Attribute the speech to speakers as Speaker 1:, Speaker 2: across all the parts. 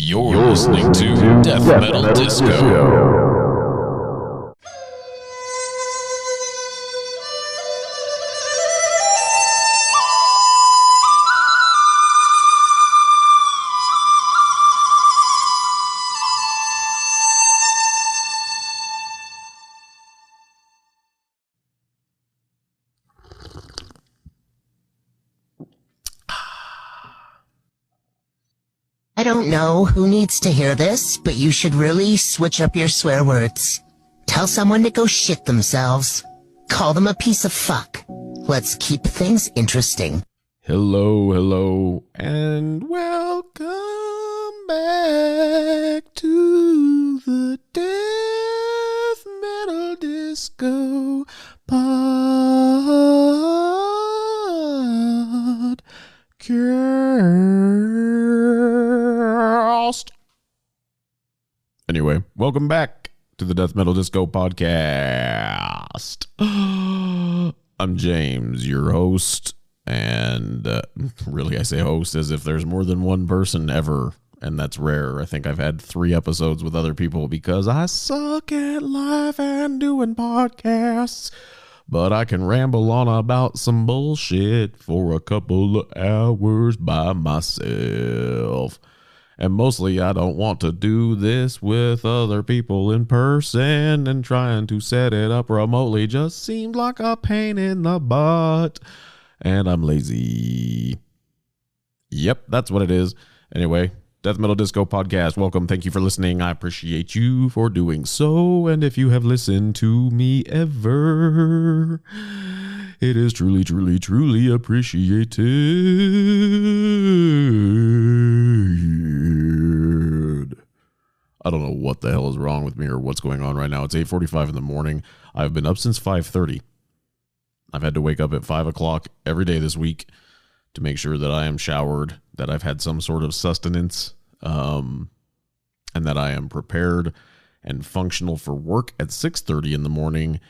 Speaker 1: You're listening to Death Metal Disco.
Speaker 2: I don't know who needs to hear this, but you should really switch up your swear words. Tell someone to go shit themselves. Call them a piece of fuck. Let's keep things interesting.
Speaker 1: Hello, and welcome back to the Death Metal Disco podcast. Anyway, welcome back to the Death Metal Disco podcast. I'm James, your host, and really I say host as if there's more than one person ever, and that's rare. I think I've had 3 episodes with other people because I suck at life and doing podcasts. But I can ramble on about some bullshit for a couple of hours by myself. And mostly I don't want to do this with other people in person, and trying to set it up remotely just seemed like a pain in the butt. And I'm lazy. Yep, that's what it is. Anyway, Death Metal Disco Podcast, welcome. Thank you for listening. I appreciate you for doing so. And if you have listened to me ever, it is truly, truly, truly appreciated. I don't know what the hell is wrong with me or what's going on right now. It's 8:45 in the morning. I've been up since 5:30. I've had to wake up at 5 o'clock every day this week to make sure that I am showered, that I've had some sort of sustenance, and that I am prepared and functional for work at 6:30 in the morning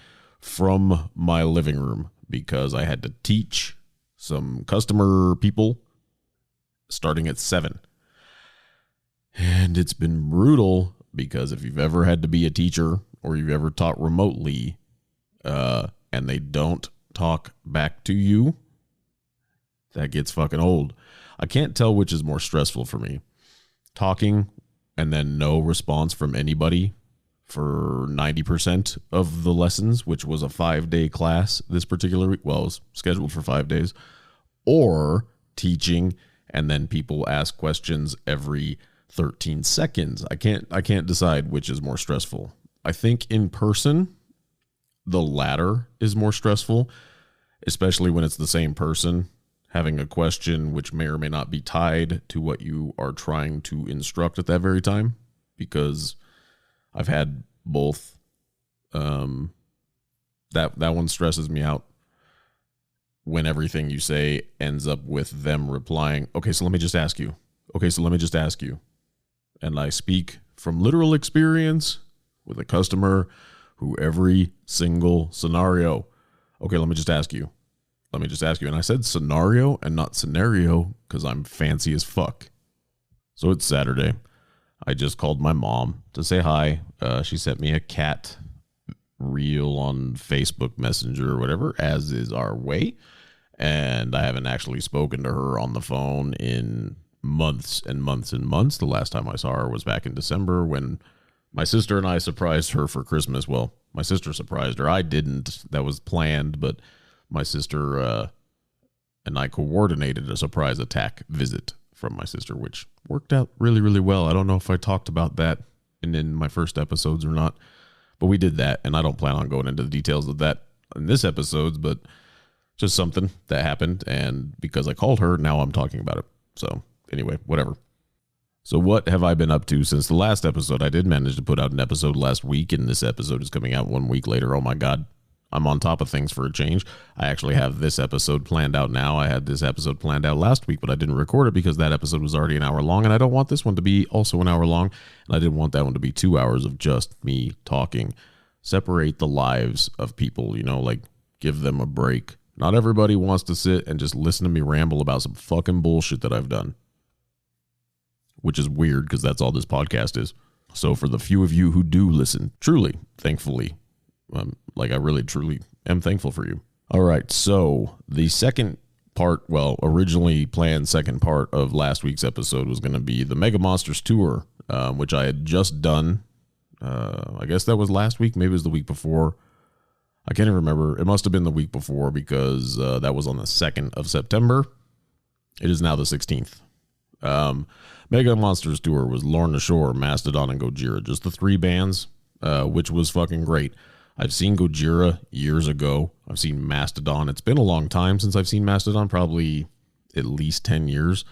Speaker 1: from my living room, because I had to teach some customer people starting at 7. And it's been brutal, because if you've ever had to be a teacher or you've ever taught remotely, and they don't talk back to you, that gets fucking old. I can't tell which is more stressful for me. Talking and then no response from anybody for 90% of the lessons, which was a 5-day class this particular week. Well, it was scheduled for 5 days. Or teaching and then people ask questions every 13 seconds. I can't decide which is more stressful. I think in person, the latter is more stressful, especially when it's the same person having a question which may or may not be tied to what you are trying to instruct at that very time, because I've had both. That one stresses me out when everything you say ends up with them replying, okay, so let me just ask you. And I speak from literal experience with a customer who every single scenario, okay, let me just ask you. And I said scenario and not scenario because I'm fancy as fuck. So it's Saturday. I just called my mom to say hi. She sent me a cat reel on Facebook Messenger or whatever, as is our way. And I haven't actually spoken to her on the phone in months and months and months. The last time I saw her was back in December when my sister and I surprised her for Christmas. Well, my sister surprised her. I didn't. That was planned, but my sister and I coordinated a surprise attack visit from my sister, which worked out really, really well. I don't know if I talked about that in my first episodes or not, but we did that, and I don't plan on going into the details of that in this episode, but just something that happened, and because I called her, now I'm talking about it. So anyway, whatever. So what have I been up to since the last episode? I did manage to put out an episode last week, and this episode is coming out 1 week later. Oh my God. I'm on top of things for a change. I actually have this episode planned out now. I had this episode planned out last week, but I didn't record it because that episode was already an hour long, and I don't want this one to be also an hour long, and I didn't want that one to be 2 hours of just me talking. Separate the lives of people, like give them a break. Not everybody wants to sit and just listen to me ramble about some fucking bullshit that I've done. which is weird because that's all this podcast is. So for the few of you who do listen, truly, thankfully, I really, truly am thankful for you. All right. So the second part, originally planned second part of last week's episode was going to be the Mega Monsters tour, which I had just done. I guess that was last week. Maybe it was the week before. I can't even remember. It must have been the week before because that was on the 2nd of September. It is now the 16th. Mega Monsters Tour was Lorna Shore, Mastodon, and Gojira. Just the 3 bands, which was fucking great. I've seen Gojira years ago. I've seen Mastodon. It's been a long time since I've seen Mastodon, probably at least 10 years.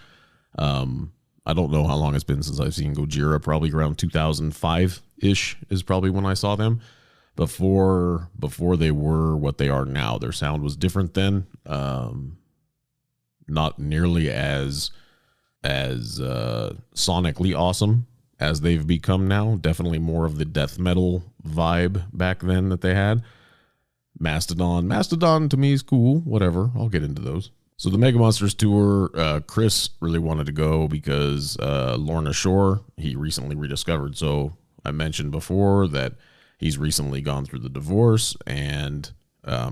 Speaker 1: I don't know how long it's been since I've seen Gojira. Probably around 2005-ish is probably when I saw them. Before they were what they are now. Their sound was different then. Not nearly as sonically awesome as they've become now. Definitely more of the death metal vibe back then that they had. Mastodon to me is cool. Whatever. I'll get into those. So the Mega Monsters tour, Chris really wanted to go because Lorna Shore, he recently rediscovered. So I mentioned before that he's recently gone through the divorce, and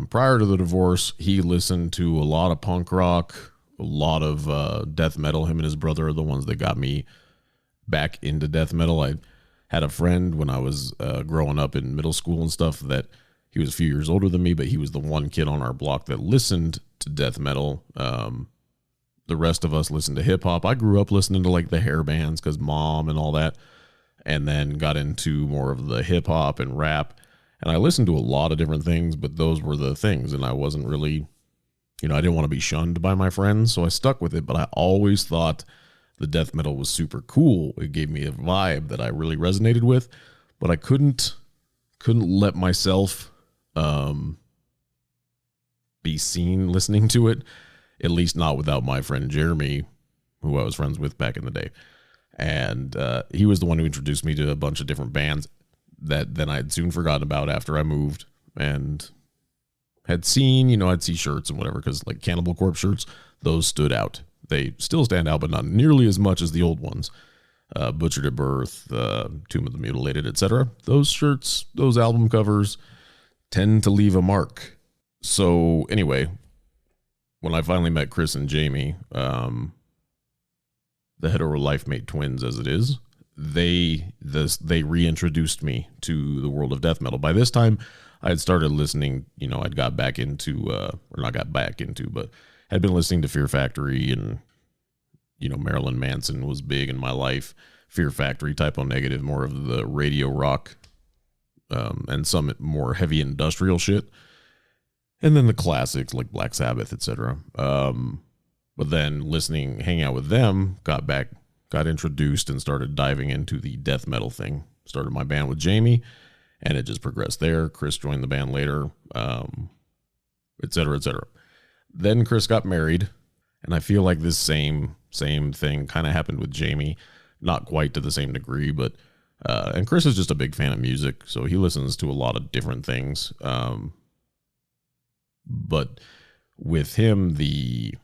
Speaker 1: prior to the divorce, he listened to a lot of punk rock, a lot of death metal. Him and his brother are the ones that got me back into death metal. I had a friend when I was growing up in middle school and stuff that he was a few years older than me, but he was the one kid on our block that listened to death metal. The rest of us listened to hip hop. I grew up listening to like the hair bands because mom and all that, and then got into more of the hip hop and rap. And I listened to a lot of different things, but those were the things. And I wasn't really, I didn't want to be shunned by my friends, so I stuck with it. But I always thought the death metal was super cool. It gave me a vibe that I really resonated with, but I couldn't let myself be seen listening to it, at least not without my friend Jeremy, who I was friends with back in the day. And he was the one who introduced me to a bunch of different bands that then I'd soon forgotten about after I moved and had seen, I'd see shirts and whatever, because like Cannibal Corpse shirts, those stood out. They still stand out, but not nearly as much as the old ones. Butchered at Birth, Tomb of the Mutilated, etc. Those shirts, those album covers tend to leave a mark. So anyway, when I finally met Chris and Jamie, the hetero life mate twins as it is, they reintroduced me to the world of death metal. By this time, I had started listening, I'd got back into, or not got back into, but had been listening to Fear Factory, and, Marilyn Manson was big in my life. Fear Factory, Type O Negative, more of the radio rock, and some more heavy industrial shit. And then the classics like Black Sabbath, etc. But then hanging out with them, got introduced and started diving into the death metal thing. Started my band with Jamie, and it just progressed there. Chris joined the band later, etc., etc. Then Chris got married, and I feel like this same thing kind of happened with Jamie. Not quite to the same degree, but and Chris is just a big fan of music, so he listens to a lot of different things. But with him, the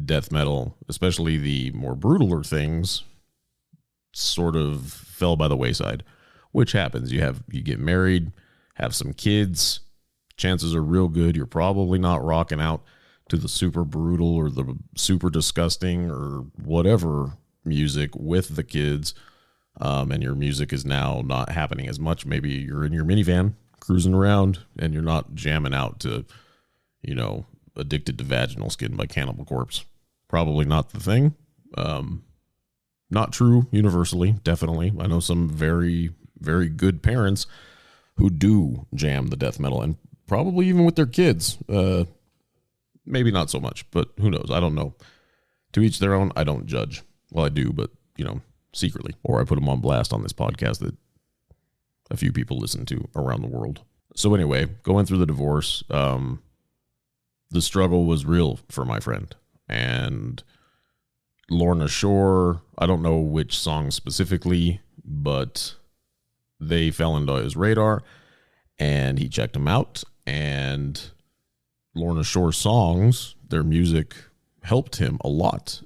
Speaker 1: death metal, especially the more brutaler things, sort of fell by the wayside, which happens. You get married, have some kids, chances are real good you're probably not rocking out to the super brutal or the super disgusting or whatever music with the kids, and your music is now not happening as much. Maybe you're in your minivan cruising around and you're not jamming out to, Addicted to Vaginal Skin by Cannibal Corpse. Probably not the thing. Not true universally, definitely. I know some very, very good parents who do jam the death metal, and probably even with their kids. Maybe not so much, but who knows? I don't know. To each their own. I don't judge. Well, I do, but, secretly. Or I put them on blast on this podcast that a few people listen to around the world. So anyway, going through the divorce, the struggle was real for my friend. And Lorna Shore, I don't know which song specifically, but they fell into his radar, and he checked them out. And Lorna Shore songs, their music helped him a lot.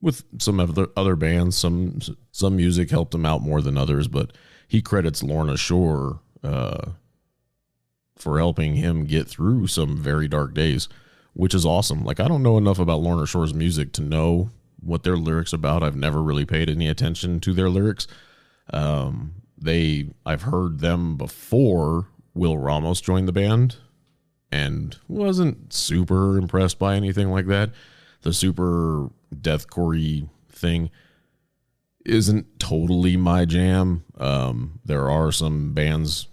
Speaker 1: with some other bands. Some music helped him out more than others, but he credits Lorna Shore for helping him get through some very dark days, which is awesome. Like, I don't know enough about Lorna Shore's music to know what their lyrics about. I've never really paid any attention to their lyrics. I've heard them before Will Ramos joined the band and wasn't super impressed by anything like that. The super deathcore thing isn't totally my jam. There are some bands,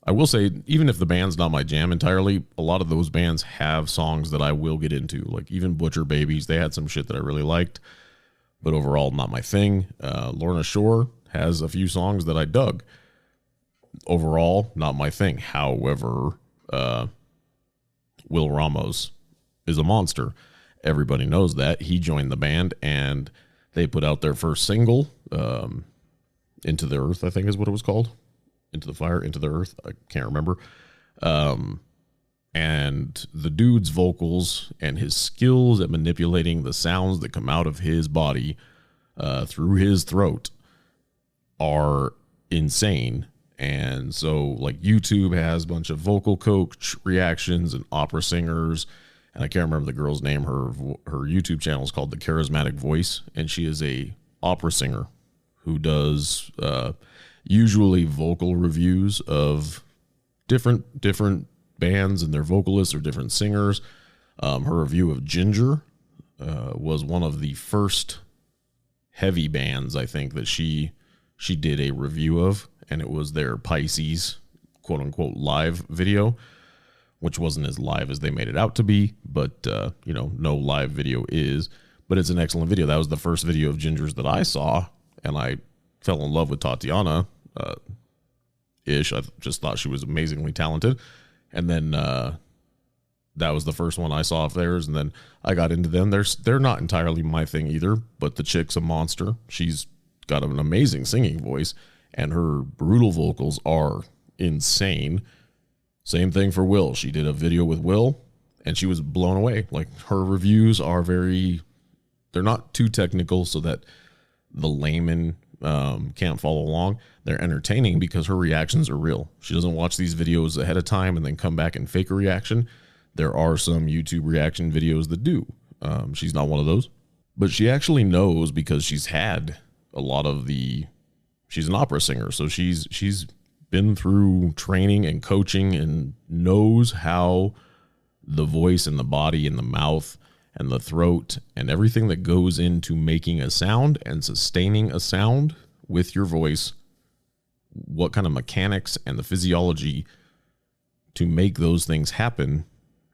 Speaker 1: I will say, even if the band's not my jam entirely, a lot of those bands have songs that I will get into. Like even Butcher Babies, they had some shit that I really liked, but overall not my thing. Lorna Shore has a few songs that I dug. Overall, not my thing. However, Will Ramos is a monster. Everybody knows that. He joined the band and they put out their first single, Into the Earth, I think is what it was called. Into the Fire, Into the Earth. I can't remember. And the dude's vocals and his skills at manipulating the sounds that come out of his body through his throat are insane. And so, like, YouTube has a bunch of vocal coach reactions and opera singers. And I can't remember the girl's name. Her YouTube channel is called The Charismatic Voice. And she is a opera singer who does usually vocal reviews of different bands and their vocalists or different singers. Her review of Ginger was one of the first heavy bands, I think, that she did a review of. And it was their Pisces, quote unquote, live video, which wasn't as live as they made it out to be, but, no live video is, but it's an excellent video. That was the first video of Ginger's that I saw, and I fell in love with Tatiana, ish. I just thought she was amazingly talented. And then, that was the first one I saw of theirs, and then I got into them. They're not entirely my thing either, but the chick's a monster. She's got an amazing singing voice, and her brutal vocals are insane. Same thing for Will. She did a video with Will, and she was blown away. Like, her reviews are they're not too technical so that the layman can't follow along. They're entertaining because her reactions are real. She doesn't watch these videos ahead of time and then come back and fake a reaction. There are some YouTube reaction videos that do. She's not one of those. But she actually knows because she's had a lot of she's an opera singer, so she's been through training and coaching and knows how the voice and the body and the mouth and the throat and everything that goes into making a sound and sustaining a sound with your voice, what kind of mechanics and the physiology to make those things happen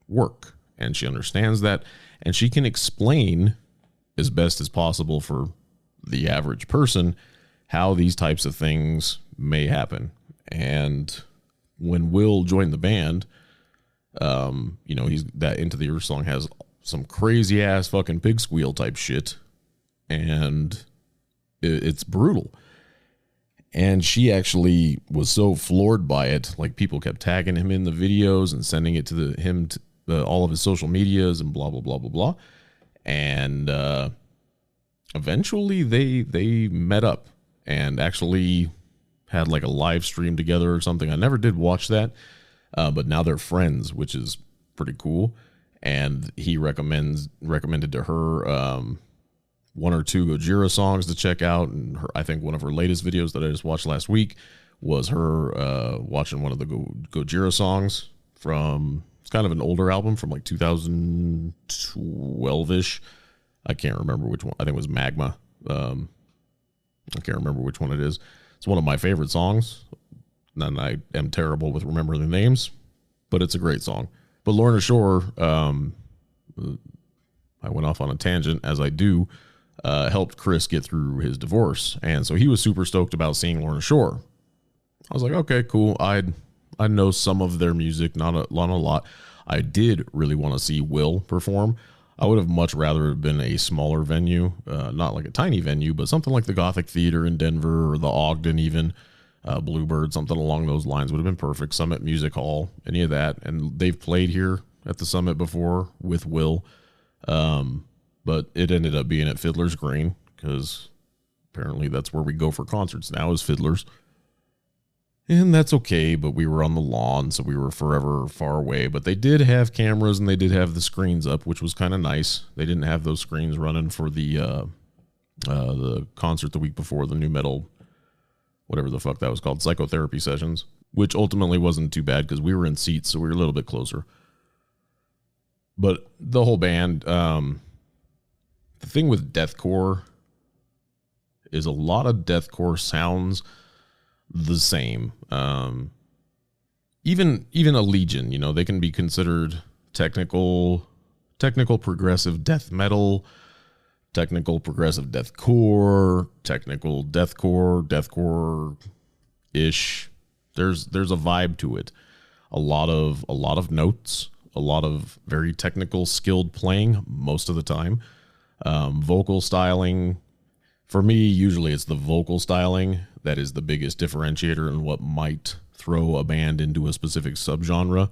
Speaker 1: work. And she understands that, and she can explain as best as possible for the average person how these types of things may happen. And when Will joined the band, he's that Into the Earth song has some crazy ass fucking pig squeal type shit, and it's brutal. And she actually was so floored by it, like people kept tagging him in the videos and sending it to all of his social medias and blah blah blah blah blah. And eventually they met up and actually had like a live stream together or something. I never did watch that, but now they're friends, which is pretty cool. And he recommended to her one or two Gojira songs to check out. And I think one of her latest videos that I just watched last week was her watching one of the Gojira songs from, it's kind of an older album from like 2012-ish. I can't remember which one. I think it was Magma. I can't remember which one it is. It's one of my favorite songs, and I am terrible with remembering the names, but it's a great song. But Lorna Shore, I went off on a tangent, as I do, helped Chris get through his divorce, and so he was super stoked about seeing Lorna Shore. I was like, okay, cool. I know some of their music, not a lot. I did really want to see Will perform. I would have much rather have been a smaller venue, not like a tiny venue, but something like the Gothic Theater in Denver or the Ogden even, Bluebird, something along those lines would have been perfect. Summit Music Hall, any of that. And they've played here at the Summit before with Will. but it ended up being at Fiddler's Green because apparently that's where we go for concerts now is Fiddler's. And that's okay, but we were on the lawn, so we were forever far away. But they did have cameras and they did have the screens up, which was kind of nice. They didn't have those screens running for the concert the week before, the new metal, whatever the fuck that was called, psychotherapy sessions, which ultimately wasn't too bad because we were in seats, so we were a little bit closer. But the whole band, the thing with deathcore is a lot of deathcore sounds the same. Even a Legion, you know, they can be considered technical progressive death metal, technical progressive deathcore, technical deathcore ish. There's a vibe to it. A lot of notes, a lot of very technical skilled playing most of the time. Vocal styling. For me, usually it's the vocal styling that is the biggest differentiator in what might throw a band into a specific subgenre.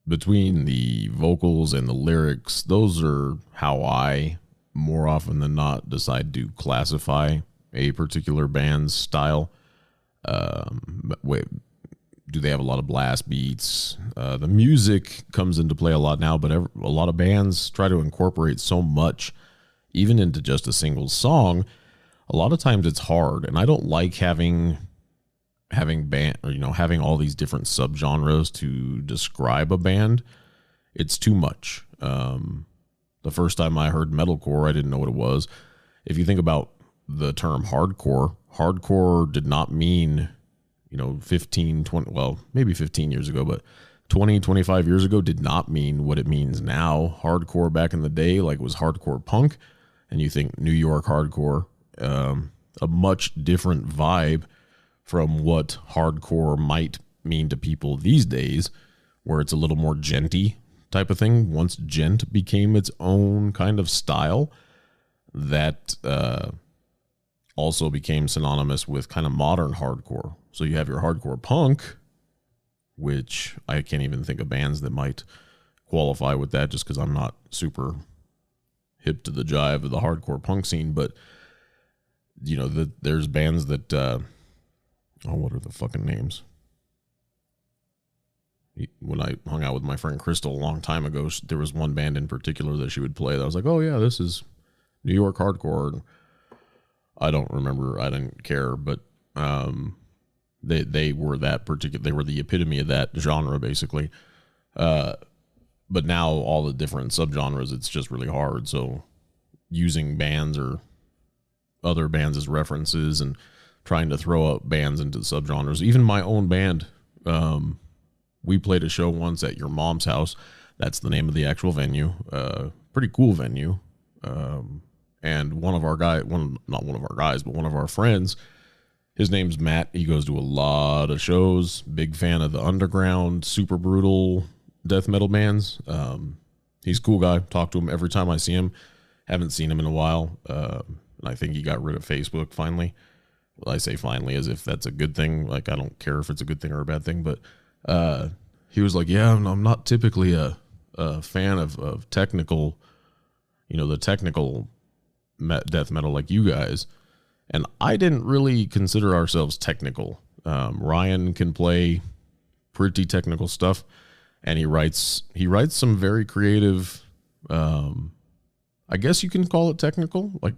Speaker 1: Between the vocals and the lyrics, those are how I, more often than not, decide to classify a particular band's style. Do they have a lot of blast beats? The music comes into play a lot now, but a lot of bands try to incorporate so much, even into just a single song. A lot of times it's hard, and I don't like having band, or, you know, having all these different subgenres to describe a band. It's too much. The first time I heard metalcore, I didn't know what it was. If you think about the term hardcore did not mean, you know, 15, 20, well, maybe 15 years ago, but 20, 25 years ago did not mean what it means now. Hardcore back in the day, like, was hardcore punk, and you think New York hardcore, a much different vibe from what hardcore might mean to people these days, where it's a little more djenty type of thing. Once djent became its own kind of style, that also became synonymous with kind of modern hardcore. So you have your hardcore punk, which I can't even think of bands that might qualify with that just because I'm not super hip to the jive of the hardcore punk scene. But you know, there's bands that, what are the fucking names? When I hung out with my friend Crystal a long time ago, there was one band in particular that she would play that I was like, oh yeah, this is New York hardcore. And I don't remember, I didn't care, but they were that particular, they were the epitome of that genre, basically. But now all the different subgenres, it's just really hard. So using bands or other bands as references and trying to throw up bands into subgenres. Even my own band, we played a show once at your mom's house. That's the name of the actual venue. Pretty cool venue. And one of our friends, his name's Matt. He goes to a lot of shows. Big fan of the underground, super brutal death metal bands. He's a cool guy. Talk to him every time I see him. Haven't seen him in a while. I think he got rid of Facebook finally. Well, I say finally as if that's a good thing. Like, I don't care if it's a good thing or a bad thing, but he was like, yeah, I'm not typically a fan of technical, you know, the technical death metal like you guys. And I didn't really consider ourselves technical. Ryan can play pretty technical stuff, and he writes some very creative, I guess you can call it technical. Like,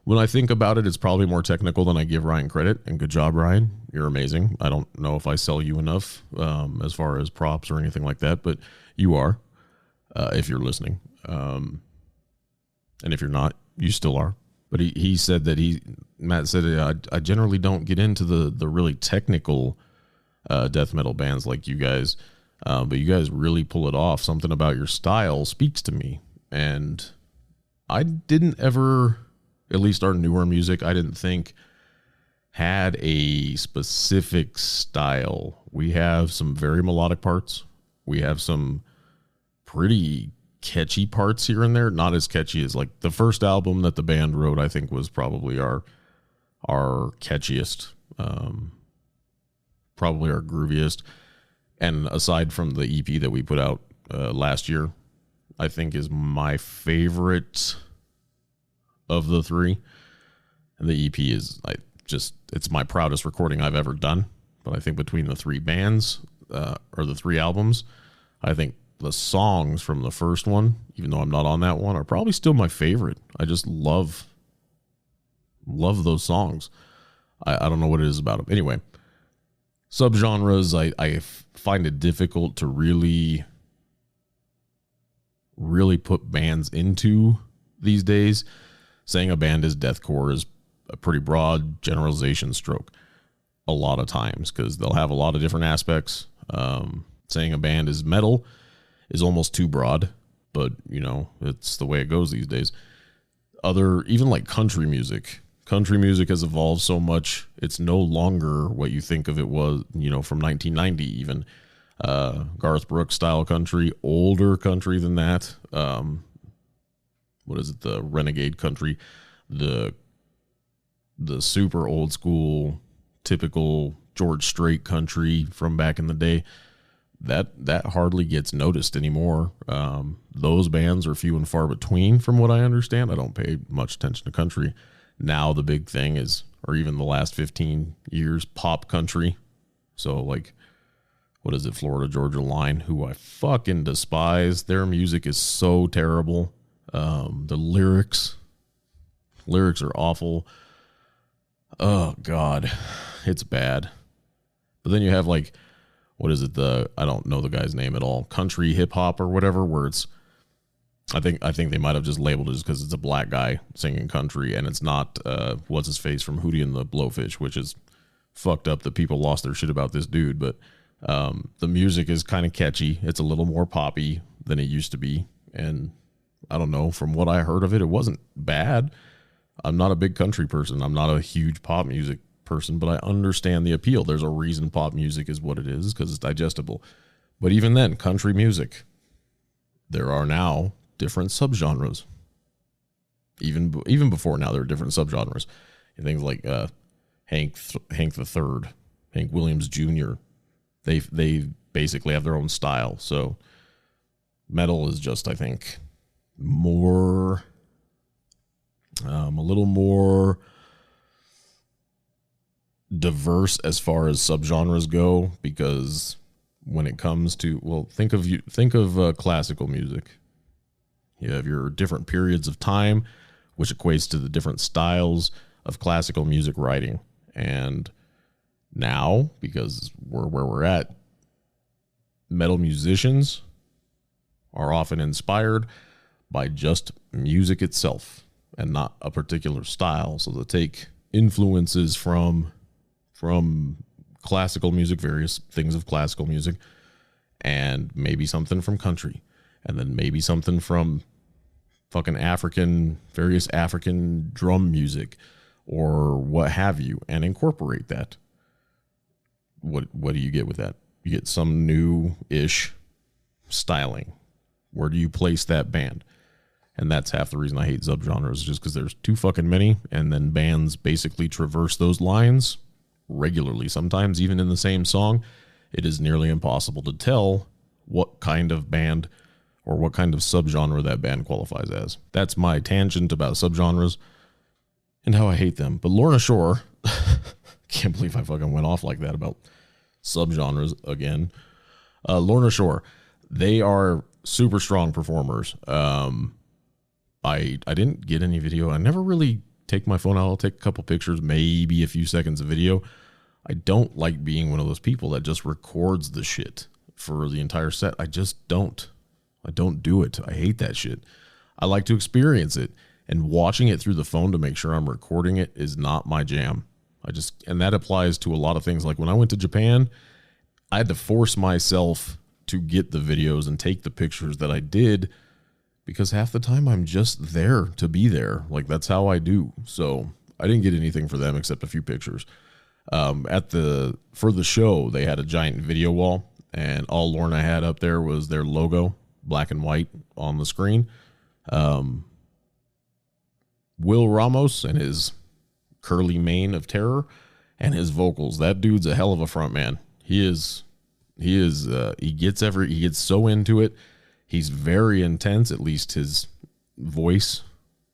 Speaker 1: when I think about it, it's probably more technical than I give Ryan credit. And good job, Ryan. You're amazing. I don't know if I sell you enough as far as props or anything like that, but you are, if you're listening. And if you're not, you still are. But he said that Matt said, I generally don't get into the really technical death metal bands like you guys, but you guys really pull it off. Something about your style speaks to me. And I didn't ever, at least our newer music, I didn't think had a specific style. We have some very melodic parts. We have some pretty catchy parts here and there. Not as catchy as, like, the first album that the band wrote, I think was probably our catchiest, probably our grooviest. And aside from the EP that we put out last year, I think is my favorite of the three. And the EP is it's my proudest recording I've ever done. But I think between the three bands, or the three albums, I think the songs from the first one, even though I'm not on that one, are probably still my favorite. I just love those songs. I don't know what it is about them. Anyway, subgenres, I find it difficult to really put bands into these days. Saying a band is deathcore is a pretty broad generalization stroke a lot of times, because they'll have a lot of different aspects. Saying a band is metal is almost too broad, but it's the way it goes these days. Even like country music has evolved so much. It's no longer what you think of it was, from 1990 even. Garth Brooks style country, older country than that. What is it? The renegade country, the super old school, typical George Strait country from back in the day. That hardly gets noticed anymore. Those bands are few and far between, from what I understand. I don't pay much attention to country. Now the big thing is, or even the last 15 years, pop country. So like, what is it? Florida Georgia Line, who I fucking despise. Their music is so terrible. The lyrics are awful. Oh God, it's bad. But then you have like, what is it? I don't know the guy's name at all. Country hip hop or whatever, where it's, I think they might have just labeled it just because it's a black guy singing country, and it's not what's his face from Hootie and the Blowfish, which is fucked up that people lost their shit about this dude. But the music is kind of catchy. It's a little more poppy than it used to be, and I don't know. From what I heard of it, it wasn't bad. I'm not a big country person. I'm not a huge pop music person, but I understand the appeal. There's a reason pop music is what it is, because it's digestible. But even then, country music, there are now different subgenres. Even before now, there are different subgenres. And things like Hank the Third, Hank Williams Jr. They basically have their own style. So metal is just, I think, more a little more diverse as far as subgenres go, because when it comes to, think of classical music. You have your different periods of time, which equates to the different styles of classical music writing. And now, because we're where we're at, metal musicians are often inspired by just music itself and not a particular style. So they take influences from classical music, various things of classical music, and maybe something from country, and then maybe something from fucking various African drum music or what have you, and incorporate that. What do you get with that? You get some new-ish styling. Where do you place that band? And that's half the reason I hate subgenres, just because there's too fucking many, and then bands basically traverse those lines regularly. Sometimes even in the same song, it is nearly impossible to tell what kind of band or what kind of subgenre that band qualifies as. That's my tangent about subgenres and how I hate them. But Lorna Shore, can't believe I fucking went off like that about subgenres again. Lorna Shore, they are super strong performers. I didn't get any video. I never really take my phone out. I'll take a couple pictures, maybe a few seconds of video. I don't like being one of those people that just records the shit for the entire set. I just don't. I don't do it. I hate that shit. I like to experience it, and watching it through the phone to make sure I'm recording it is not my jam. And that applies to a lot of things. Like when I went to Japan, I had to force myself to get the videos and take the pictures that I did, because half the time I'm just there to be there. Like, that's how I do. So I didn't get anything for them except a few pictures. For the show, they had a giant video wall, and all Lorna had up there was their logo, black and white on the screen. Will Ramos and his curly mane of terror and his vocals. That dude's a hell of a front man. He gets so into it. He's very intense, at least his voice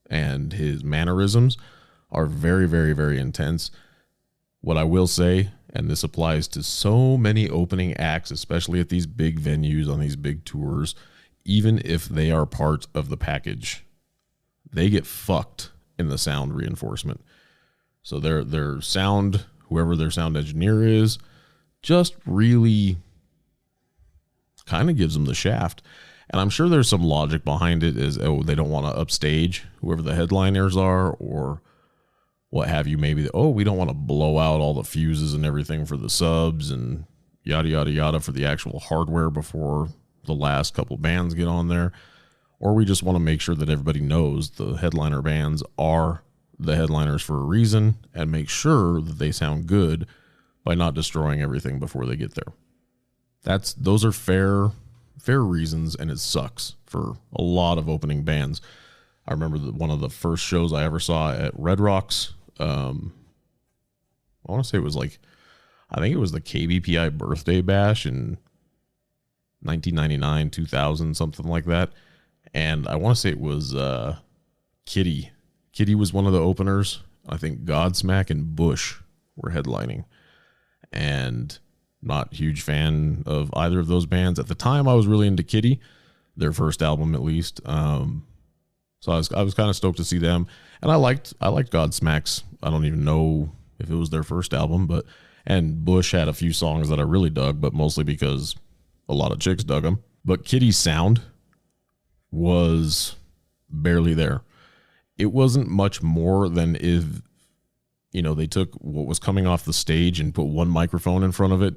Speaker 1: and his mannerisms are very, very, very intense. What I will say, and this applies to so many opening acts, especially at these big venues on these big tours, even if they are part of the package, they get fucked in the sound reinforcement. So their sound, whoever their sound engineer is, just really kind of gives them the shaft. And I'm sure there's some logic behind it, is, oh, they don't want to upstage whoever the headliners are, or what have you. Maybe, oh, we don't want to blow out all the fuses and everything for the subs and yada, yada, yada for the actual hardware before the last couple bands get on there. Or we just want to make sure that everybody knows the headliner bands are the headliners for a reason, and make sure that they sound good by not destroying everything before they get there. Those are fair reasons, and it sucks for a lot of opening bands. I remember one of the first shows I ever saw at Red Rocks. I want to say it was I think it was the KBPI birthday bash in 1999, 2000, something like that. And I want to say it was Kitty. Kitty was one of the openers. I think Godsmack and Bush were headlining. And not a huge fan of either of those bands. At the time, I was really into Kitty, their first album at least. So I was kind of stoked to see them. And I liked Godsmack's. I don't even know if it was their first album, and Bush had a few songs that I really dug, but mostly because a lot of chicks dug them. But Kitty's sound was barely there. It wasn't much more than if, they took what was coming off the stage and put one microphone in front of it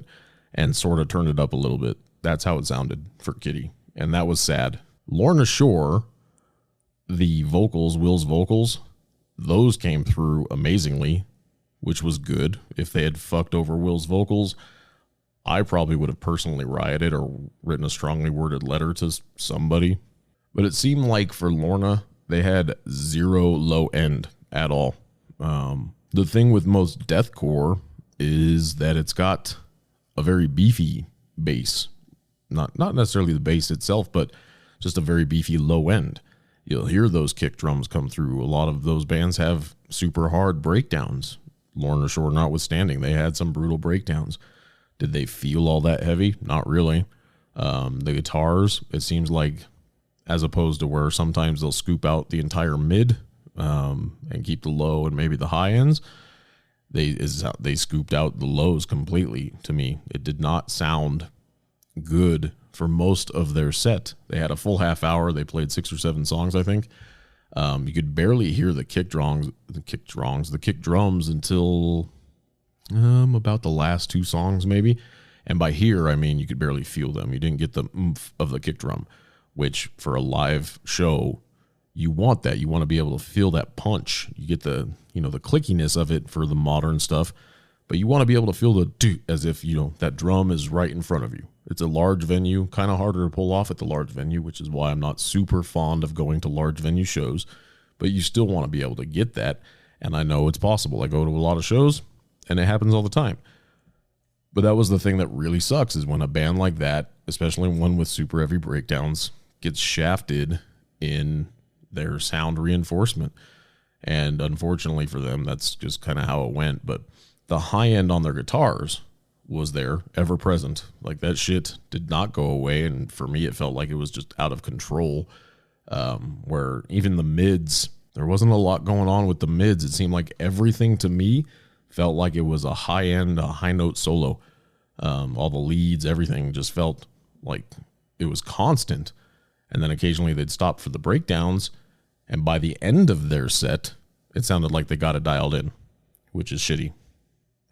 Speaker 1: and sort of turned it up a little bit. That's how it sounded for Kitty. And that was sad. Lorna Shore, the vocals, Will's vocals, those came through amazingly, which was good. If they had fucked over Will's vocals, I probably would have personally rioted or written a strongly worded letter to somebody. But it seemed like for Lorna, they had zero low end at all. The thing with most deathcore is that it's got a very beefy bass. Not necessarily the bass itself, but just a very beefy low end. You'll hear those kick drums come through. A lot of those bands have super hard breakdowns. Lorna Shore notwithstanding, they had some brutal breakdowns. Did they feel all that heavy? Not really. The guitars, it seems like, as opposed to where sometimes they'll scoop out the entire mid and keep the low and maybe the high ends, they scooped out the lows completely. To me, it did not sound good for most of their set. They had a full half hour. They played 6 or 7 songs, I think. You could barely hear the kick drums until about the last 2 songs maybe. And by hear, I mean you could barely feel them. You didn't get the oomph of the kick drum, which for a live show, you want that. You want to be able to feel that punch. You get the clickiness of it for the modern stuff, but you want to be able to feel the do as if, that drum is right in front of you. It's a large venue, kind of harder to pull off at the large venue, which is why I'm not super fond of going to large venue shows, but you still want to be able to get that. And I know it's possible. I go to a lot of shows and it happens all the time. But that was the thing that really sucks, is when a band like that, especially one with super heavy breakdowns, gets shafted in their sound reinforcement. And unfortunately for them, that's just kind of how it went. But the high end on their guitars was there, ever present. Like, that shit did not go away. And for me, it felt like it was just out of control. Where even the mids, there wasn't a lot going on with the mids. It seemed like everything to me felt like it was a high end, a high note solo. All the leads, everything just felt like it was constant. And then occasionally they'd stop for the breakdowns. And by the end of their set, it sounded like they got it dialed in, which is shitty.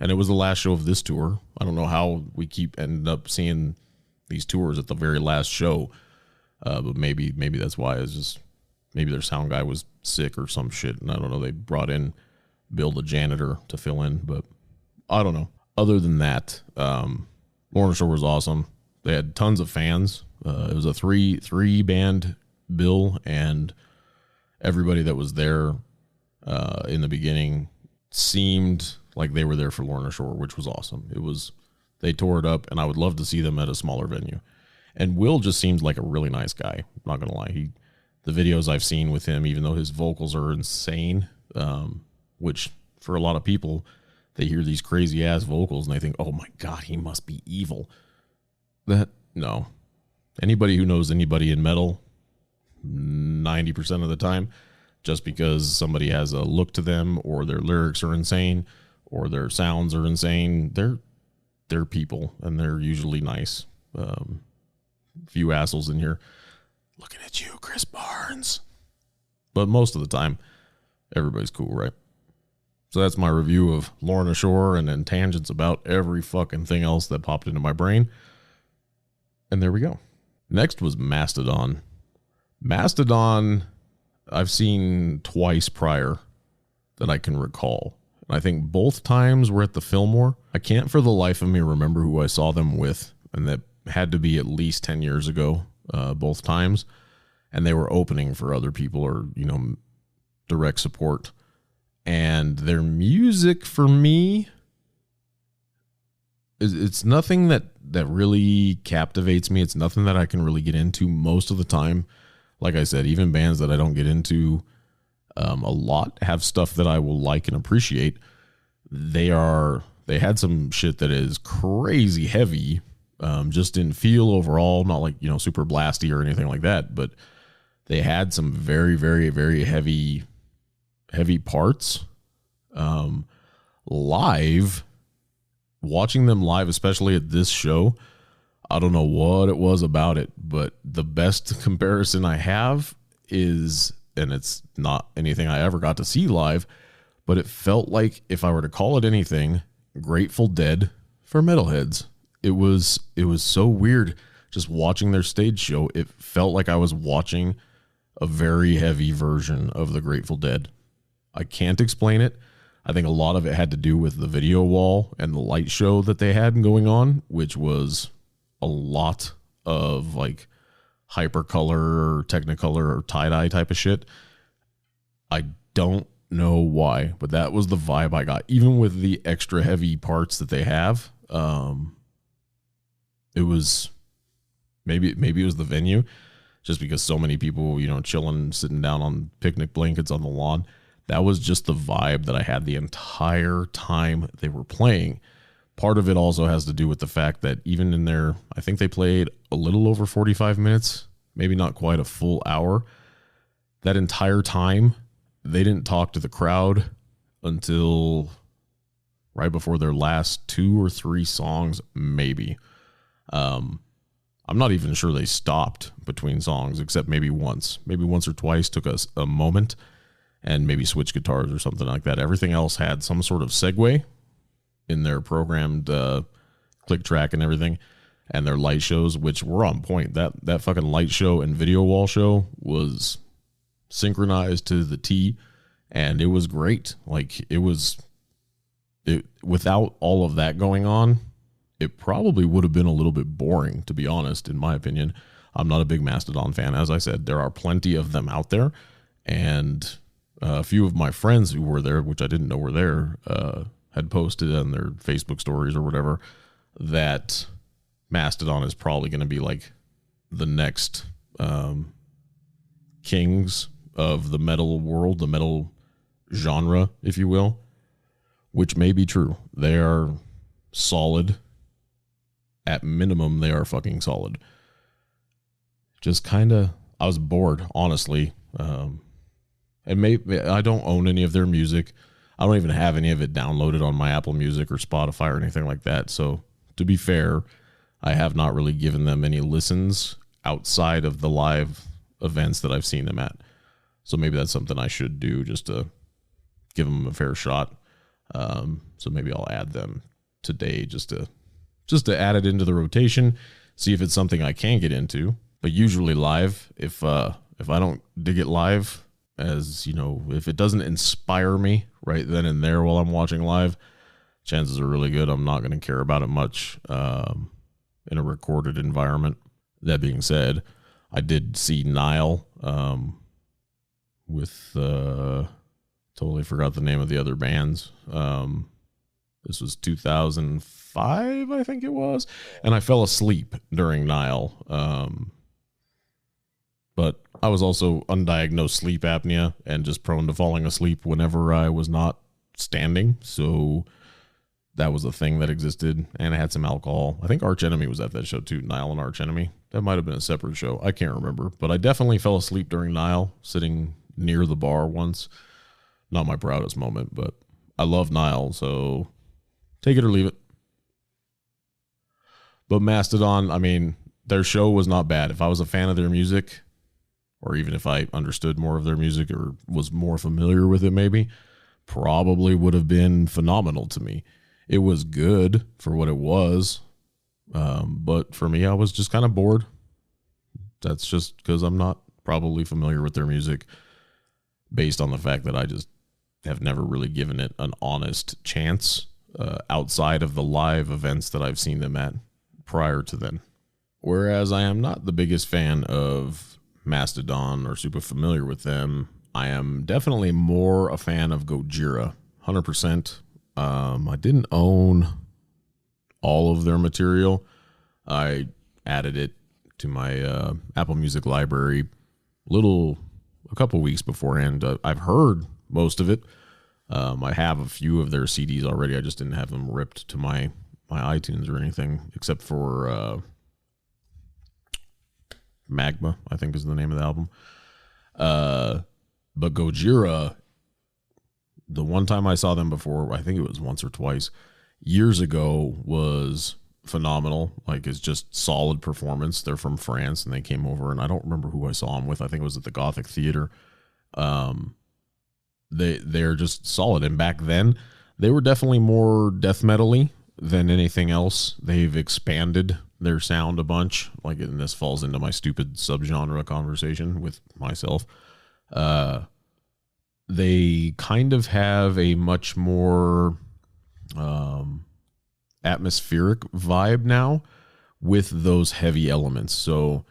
Speaker 1: And it was the last show of this tour. I don't know how we end up seeing these tours at the very last show. But maybe that's why. It's just, maybe their sound guy was sick or some shit. And I don't know, they brought in Bill the janitor to fill in, but I don't know. Other than that, Lorna Shore was awesome. They had tons of fans. It was a three band bill, and everybody that was there in the beginning seemed like they were there for Lorna Shore, which was awesome. They tore it up, and I would love to see them at a smaller venue. And Will just seemed like a really nice guy. I'm not gonna lie, the videos I've seen with him, even though his vocals are insane, which for a lot of people, they hear these crazy ass vocals and they think, oh my God, he must be evil. No. Anybody who knows anybody in metal, 90% of the time, just because somebody has a look to them or their lyrics are insane or their sounds are insane, they're people and they're usually nice. Few assholes in here looking at you, Chris Barnes. But most of the time, everybody's cool, right? So that's my review of Lorna Shore and then tangents about every fucking thing else that popped into my brain. And there we go. Next was Mastodon. Mastodon, I've seen twice prior that I can recall. I think both times were at the Fillmore. I can't for the life of me remember who I saw them with, and that had to be at least 10 years ago, both times. And they were opening for other people or, direct support. And their music for me, it's nothing that really captivates me. It's nothing that I can really get into most of the time. Like I said, even bands that I don't get into a lot have stuff that I will like and appreciate. They had some shit that is crazy heavy, just in feel overall, not like, super blasty or anything like that, but they had some very, very, very heavy parts. Live, watching them live, especially at this show, I don't know what it was about it, but the best comparison I have is, and it's not anything I ever got to see live, but it felt like, if I were to call it anything, Grateful Dead for metalheads. It was so weird just watching their stage show. It felt like I was watching a very heavy version of the Grateful Dead. I can't explain it. I think a lot of it had to do with the video wall and the light show that they had going on, which was a lot of like hypercolor or technicolor or tie-dye type of shit. I don't know why, but that was the vibe I got. Even with the extra heavy parts that they have, it was maybe it was the venue, just because so many people, chilling, sitting down on picnic blankets on the lawn. That was just the vibe that I had the entire time they were playing. Part of it also has to do with the fact that even in their, I think they played a little over 45 minutes, maybe not quite a full hour. That entire time, they didn't talk to the crowd until right before their last 2 or 3 songs, maybe. I'm not even sure they stopped between songs, except maybe once or twice, took us a moment and maybe switch guitars or something like that. Everything else had some sort of segue in their programmed click track and everything, and their light shows, which were on point. That fucking light show and video wall show was synchronized to the T, and it was great. Like, without all of that going on, it probably would have been a little bit boring, to be honest, in my opinion. I'm not a big Mastodon fan. As I said, there are plenty of them out there, and a few of my friends who were there, which I didn't know were there, had posted on their Facebook stories or whatever that Mastodon is probably going to be like the next kings of the metal world, the metal genre, if you will, which may be true. They are solid. At minimum, they are fucking solid. Just kind of, I was bored, honestly. And maybe I don't own any of their music. I don't even have any of it downloaded on my Apple Music or Spotify or anything like that. So to be fair, I have not really given them any listens outside of the live events that I've seen them at. So maybe that's something I should do, just to give them a fair shot. So maybe I'll add them today just to add it into the rotation, see if it's something I can get into. But usually live, if I don't dig it live, as if it doesn't inspire me right then and there while I'm watching live, chances are really good I'm not going to care about it much in a recorded environment. That being said, I did see Nile with totally forgot the name of the other bands. This was 2005, I think it was, and I fell asleep during Nile. but I was also undiagnosed sleep apnea and just prone to falling asleep whenever I was not standing. So that was a thing that existed, and I had some alcohol. I think Arch Enemy was at that show too, Nile and Arch Enemy. That might have been a separate show. I can't remember, but I definitely fell asleep during Nile, sitting near the bar once. Not my proudest moment, but I love Nile, so take it or leave it. But Mastodon, I mean, their show was not bad. If I was a fan of their music, or even if I understood more of their music or was more familiar with it maybe, probably would have been phenomenal to me. It was good for what it was, but for me, I was just kind of bored. That's just because I'm not probably familiar with their music based on the fact that I just have never really given it an honest chance outside of the live events that I've seen them at prior to then. Whereas I am not the biggest fan of Mastodon or super familiar with them, I am definitely more a fan of Gojira, 100%. I didn't own all of their material. I added it to my Apple Music library a couple weeks beforehand. I've heard most of it. I have a few of their CDs already. I just didn't have them ripped to my iTunes or anything, except for Magma, I think is the name of the album. But Gojira, the one time I saw them before, I think it was once or twice, years ago, was phenomenal. Like, it's just solid performance. They're from France, and they came over, and I don't remember who I saw them with. I think it was at the Gothic Theater. They're just solid. And back then, they were definitely more death metal-y than anything else. They've expanded their sound a bunch. Like, and this falls into my stupid subgenre conversation with myself. They kind of have a much more atmospheric vibe now with those heavy elements. So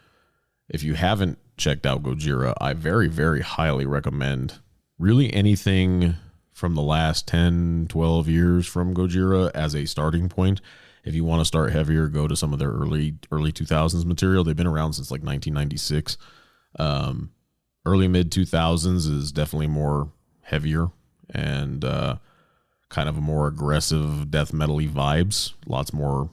Speaker 1: if you haven't checked out Gojira, I very, very highly recommend really anything from the last 10, 12 years from Gojira as a starting point. If you want to start heavier, go to some of their early 2000s material. They've been around since like 1996. Early mid 2000s is definitely more heavier and kind of a more aggressive death metal-y vibes. Lots more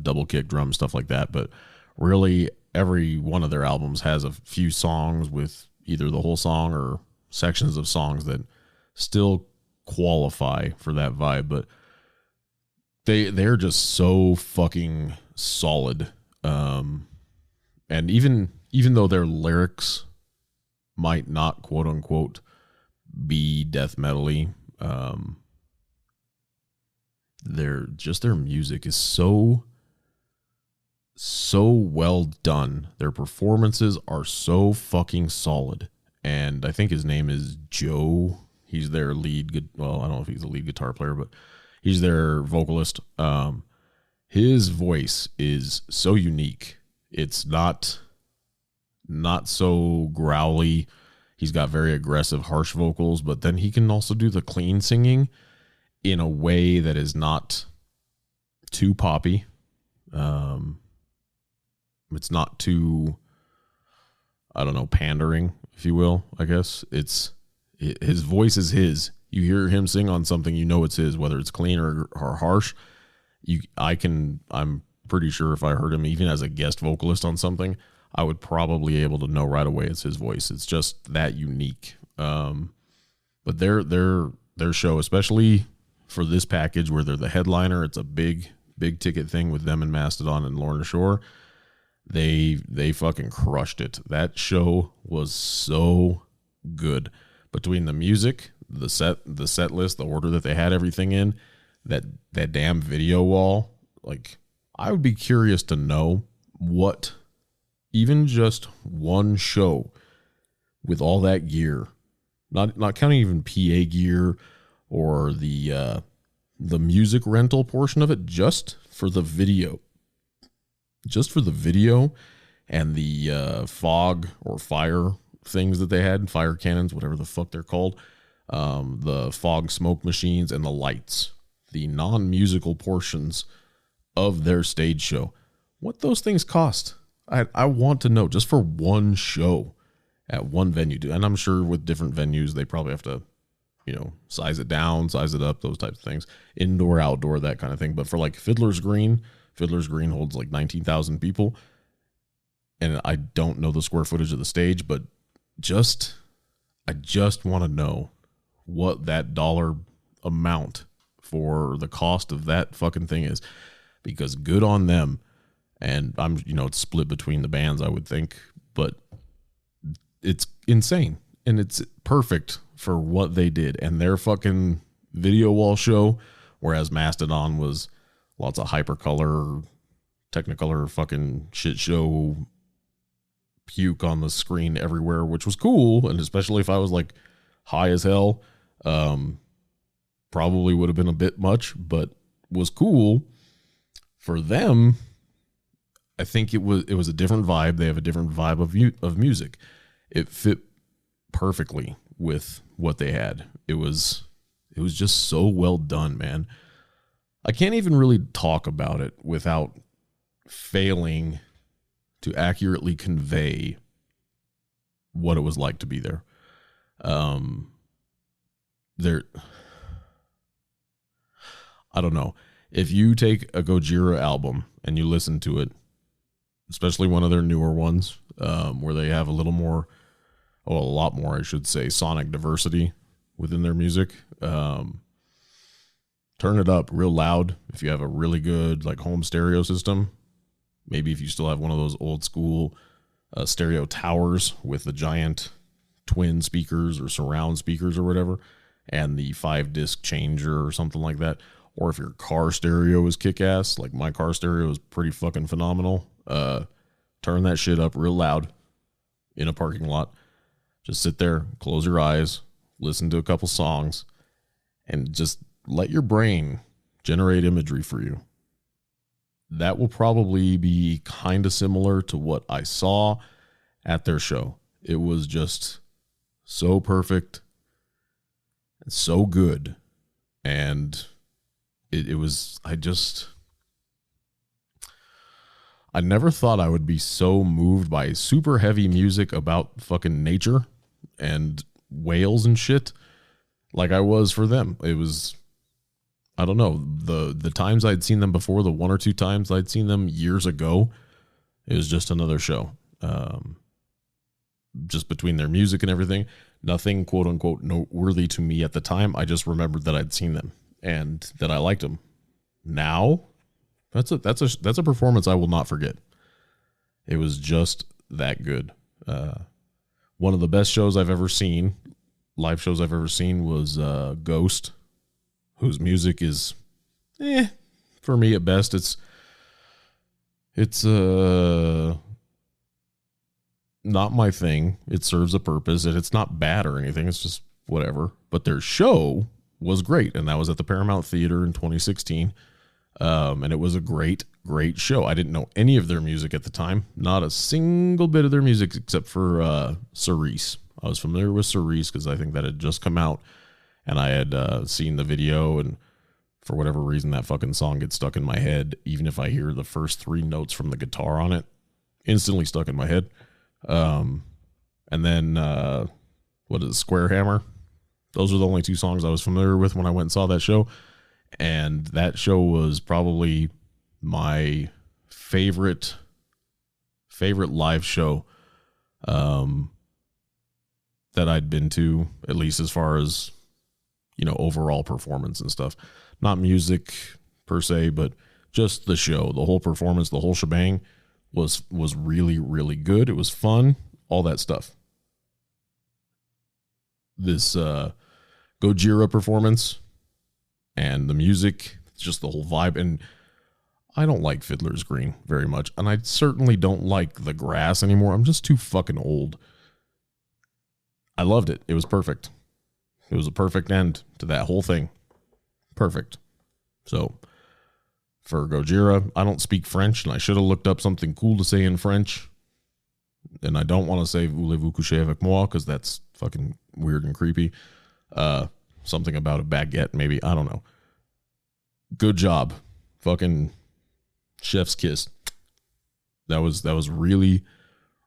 Speaker 1: double kick drum stuff like that. But really, every one of their albums has a few songs with either the whole song or sections of songs that still qualify for that vibe. But they're just so fucking solid. And even though their lyrics might not quote unquote be death metal-y, their music is so well done. Their performances are so fucking solid. And I think his name is Joe. He's their lead. Well, I don't know if he's a lead guitar player, but he's their vocalist. His voice is so unique. It's not so growly. He's got very aggressive, harsh vocals, but then he can also do the clean singing in a way that is not too poppy. It's not too, I don't know, pandering, if you will, I guess. His voice is his. You hear him sing on something, you know it's his, whether it's clean or harsh. I'm pretty sure if I heard him even as a guest vocalist on something, I would probably be able to know right away it's his voice. It's just that unique. But their show, especially for this package where they're the headliner, it's a big ticket thing with them and Mastodon and Lorna Shore. They fucking crushed it. That show was so good. Between the music, the set list, the order that they had everything in, that damn video wall, like, I would be curious to know what even just one show with all that gear, not counting even PA gear or the music rental portion of it, just for the video and the fog or fire things that they had, fire cannons, whatever the fuck they're called, the fog smoke machines and the lights, the non-musical portions of their stage show. What those things cost? I want to know just for one show at one venue. And I'm sure with different venues, they probably have to, size it down, size it up, those types of things. Indoor, outdoor, that kind of thing. But for like Fiddler's Green holds like 19,000 people. And I don't know the square footage of the stage, but I just want to know what that dollar amount for the cost of that fucking thing is, because good on them. And I'm, it's split between the bands, I would think, but it's insane and it's perfect for what they did. And their fucking video wall show, whereas Mastodon was lots of hypercolor, Technicolor fucking shit show, puke on the screen everywhere, which was cool. And especially if I was like high as hell, probably would have been a bit much, but was cool for them. I think it was a different vibe. They have a different vibe of music. It fit perfectly with what they had. It was just so well done, man. I can't even really talk about it without failing to accurately convey what it was like to be there. I don't know. If you take a Gojira album and you listen to it, especially one of their newer ones, where they have a lot more, I should say, sonic diversity within their music. Turn it up real loud if you have a really good like home stereo system. Maybe if you still have one of those old school stereo towers with the giant twin speakers or surround speakers or whatever, and the 5-disc changer or something like that. Or if your car stereo is kick-ass, like my car stereo is pretty fucking phenomenal. Turn that shit up real loud in a parking lot. Just sit there, close your eyes, listen to a couple songs, and just let your brain generate imagery for you. That will probably be kind of similar to what I saw at their show. It was just so perfect and so good. And it was, I never thought I would be so moved by super heavy music about fucking nature and whales and shit like I was for them. It was, I don't know, the times I'd seen them before, the one or two times I'd seen them years ago, it was just another show. Just between their music and everything, nothing quote unquote noteworthy to me at the time. I just remembered that I'd seen them and that I liked them. Now, that's a performance I will not forget. It was just that good. One of the best shows I've ever seen, live shows I've ever seen, was Ghost, whose music is, for me at best. It's not my thing. It serves a purpose, and it's not bad or anything. It's just whatever. But their show was great, and that was at the Paramount Theater in 2016. And it was a great show. I didn't know any of their music at the time. Not a single bit of their music except for Cerise. I was familiar with Cerise because I think that had just come out, and I had seen the video, and for whatever reason, that fucking song gets stuck in my head. Even if I hear the first 3 notes from the guitar on it, instantly stuck in my head. And then, what is it, Square Hammer? Those are the only 2 songs I was familiar with when I went and saw that show. And that show was probably my favorite live show that I'd been to, at least as far as, overall performance and stuff. Not music per se, but just the show, the whole performance, the whole shebang was really, really good. It was fun, all that stuff. This Gojira performance and the music, just the whole vibe. And I don't like Fiddler's Green very much, and I certainly don't like The Grass anymore. I'm just too fucking old. I loved it. It was perfect. It was a perfect end to that whole thing. Perfect. So for Gojira, I don't speak French, and I should have looked up something cool to say in French. And I don't want to say voulez-vous coucher avec moi, because that's fucking weird and creepy. Something about a baguette, maybe. I don't know. Good job. Fucking chef's kiss. That was really,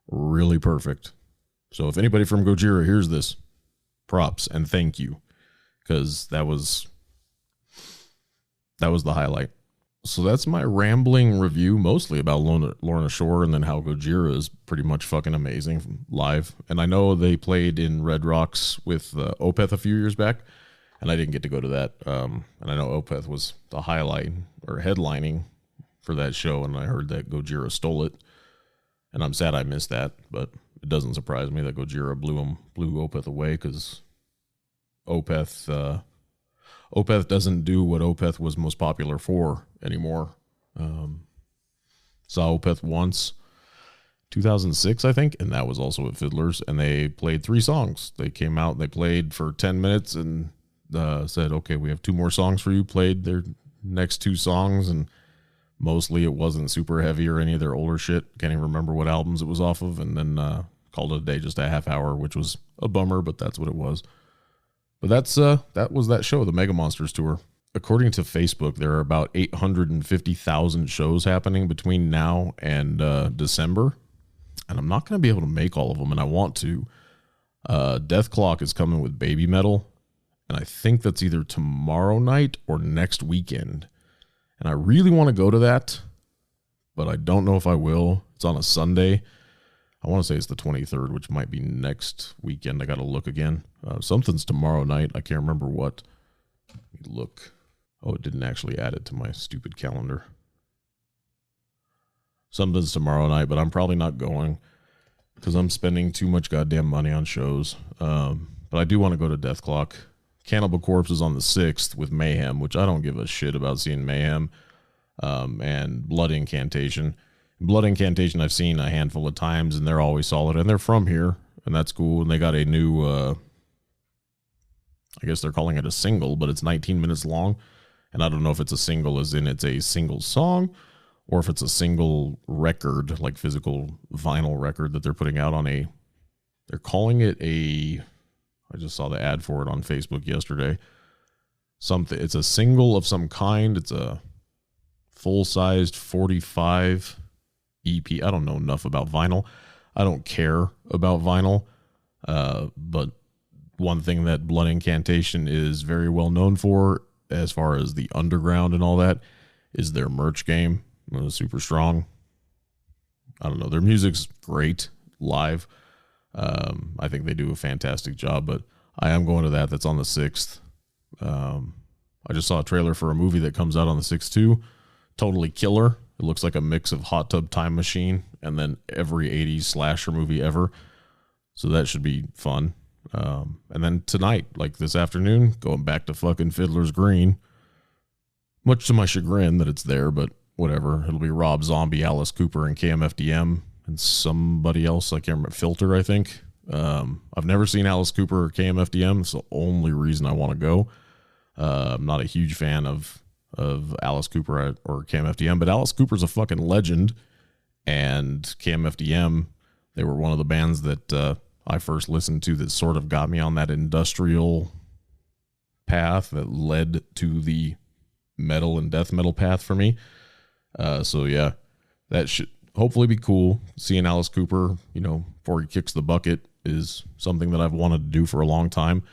Speaker 1: really perfect. So if anybody from Gojira hears this, props and thank you, because that was the highlight. So that's my rambling review, mostly about Lorna Shore, and then how Gojira is pretty much fucking amazing live. And I know they played in Red Rocks with Opeth a few years back, and I didn't get to go to that. And I know Opeth was the highlight or headlining for that show, and I heard that Gojira stole it. And I'm sad I missed that, but it doesn't surprise me that Gojira blew Opeth away, because Opeth doesn't do what Opeth was most popular for anymore. Saw Opeth once, 2006, I think, and that was also at Fiddler's, and they played 3 songs. They came out and they played for 10 minutes and said, okay, we have 2 more songs for you, played their next 2 songs, and mostly it wasn't super heavy or any of their older shit. Can't even remember what albums it was off of, and then called it a day, just a half hour, which was a bummer, but that's what it was. But that was that show, the Mega Monsters tour. According to Facebook, there are about 850,000 shows happening between now and December, and I'm not going to be able to make all of them, and I want to. Death Clock is coming with Baby Metal, and I think that's either tomorrow night or next weekend. And I really want to go to that, but I don't know if I will. It's on a Sunday. I want to say it's the 23rd, which might be next weekend. I got to look again. Something's tomorrow night. I can't remember what. Let me look. Oh, it didn't actually add it to my stupid calendar. Something's tomorrow night, but I'm probably not going because I'm spending too much goddamn money on shows. But I do want to go to Death Clock. Cannibal Corpse is on the 6th with Mayhem, which I don't give a shit about seeing Mayhem. And Blood Incantation. Blood Incantation I've seen a handful of times, and they're always solid, and they're from here, and that's cool. And they got a new, I guess they're calling it a single, but it's 19 minutes long, and I don't know if it's a single as in it's a single song, or if it's a single record, like physical vinyl record that they're putting out on they're calling it I just saw the ad for it on Facebook yesterday. It's a single of some kind. It's a full-sized 45 EP. I don't know enough about vinyl. I don't care about vinyl. But one thing that Blood Incantation is very well known for, as far as the underground and all that, is their merch game. It's super strong. I don't know. Their music's great live. I think they do a fantastic job, but I am going to that. That's on the 6th. I just saw a trailer for a movie that comes out on the 6th too. Totally killer. It looks like a mix of Hot Tub Time Machine and then every 80s slasher movie ever. So that should be fun. And then tonight, like this afternoon, going back to fucking Fiddler's Green. Much to my chagrin that it's there, but whatever. It'll be Rob Zombie, Alice Cooper, and KMFDM, and somebody else. I can't remember. Filter, I think. I've never seen Alice Cooper or KMFDM. It's the only reason I want to go. I'm not a huge fan of Alice Cooper or KMFDM, but Alice Cooper's a fucking legend, and KMFDM, they were one of the bands that I first listened to that sort of got me on that industrial path that led to the metal and death metal path for me. So yeah, that should hopefully be cool. Seeing Alice Cooper, before he kicks the bucket, is something that I've wanted to do for a long time.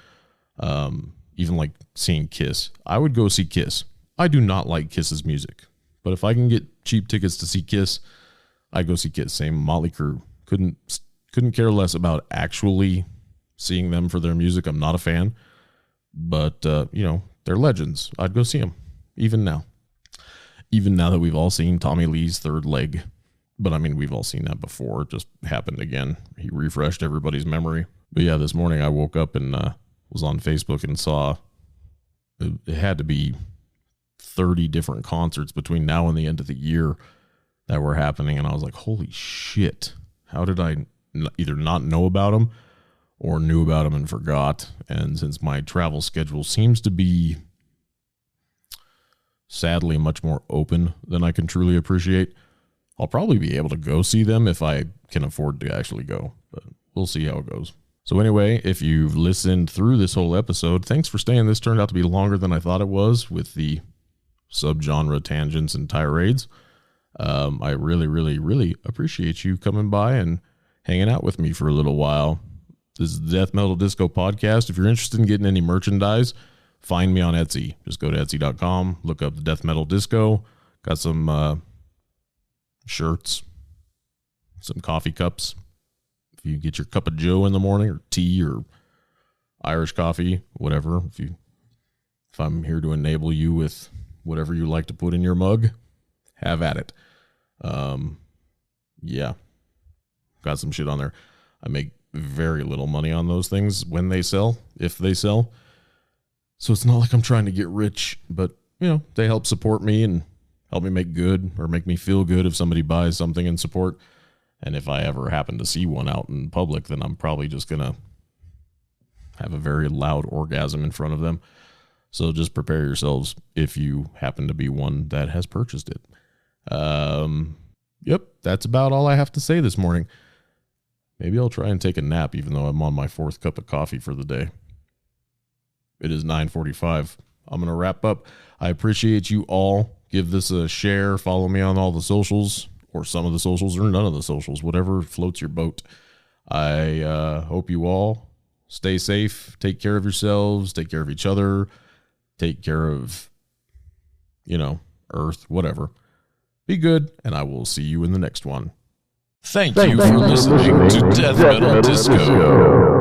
Speaker 1: Even like seeing Kiss. I would go see Kiss. I do not like Kiss's music, but if I can get cheap tickets to see Kiss, I'd go see Kiss. Same Motley Crue. Couldn't care less about actually seeing them for their music. I'm not a fan, but they're legends. I'd go see them even now that we've all seen Tommy Lee's Third Leg. But I mean, we've all seen that before. It just happened again. He refreshed everybody's memory. But yeah, this morning I woke up and was on Facebook and saw it had to be 30 different concerts between now and the end of the year that were happening. And I was like, holy shit. How did I either not know about them or knew about them and forgot? And since my travel schedule seems to be sadly much more open than I can truly appreciate, I'll probably be able to go see them if I can afford to actually go, but we'll see how it goes. So anyway, if you've listened through this whole episode, thanks for staying. This turned out to be longer than I thought it was with the subgenre tangents and tirades. I really, really, really appreciate you coming by and hanging out with me for a little while. This is the Death Metal Disco podcast. If you're interested in getting any merchandise, find me on Etsy. Just go to Etsy.com, look up the Death Metal Disco. Got some shirts, some coffee cups. If you get your cup of joe in the morning, or tea, or Irish coffee, whatever. If I'm here to enable you with whatever you like to put in your mug, have at it. Yeah. Got some shit on there. I make very little money on those things when they sell, if they sell. So it's not like I'm trying to get rich, but, you know, they help support me and help me make good, or make me feel good if somebody buys something in support. And if I ever happen to see one out in public, then I'm probably just going to have a very loud orgasm in front of them. So just prepare yourselves if you happen to be one that has purchased it. Yep, that's about all I have to say this morning. Maybe I'll try and take a nap, even though I'm on my 4th cup of coffee for the day. It is 9:45. I'm going to wrap up. I appreciate you all. Give this a share. Follow me on all the socials, or some of the socials, or none of the socials, whatever floats your boat. I hope you all stay safe. Take care of yourselves. Take care of each other. Take care of, Earth, whatever. Be good, and I will see you in the next one. Thank you for listening to Death Metal Disco.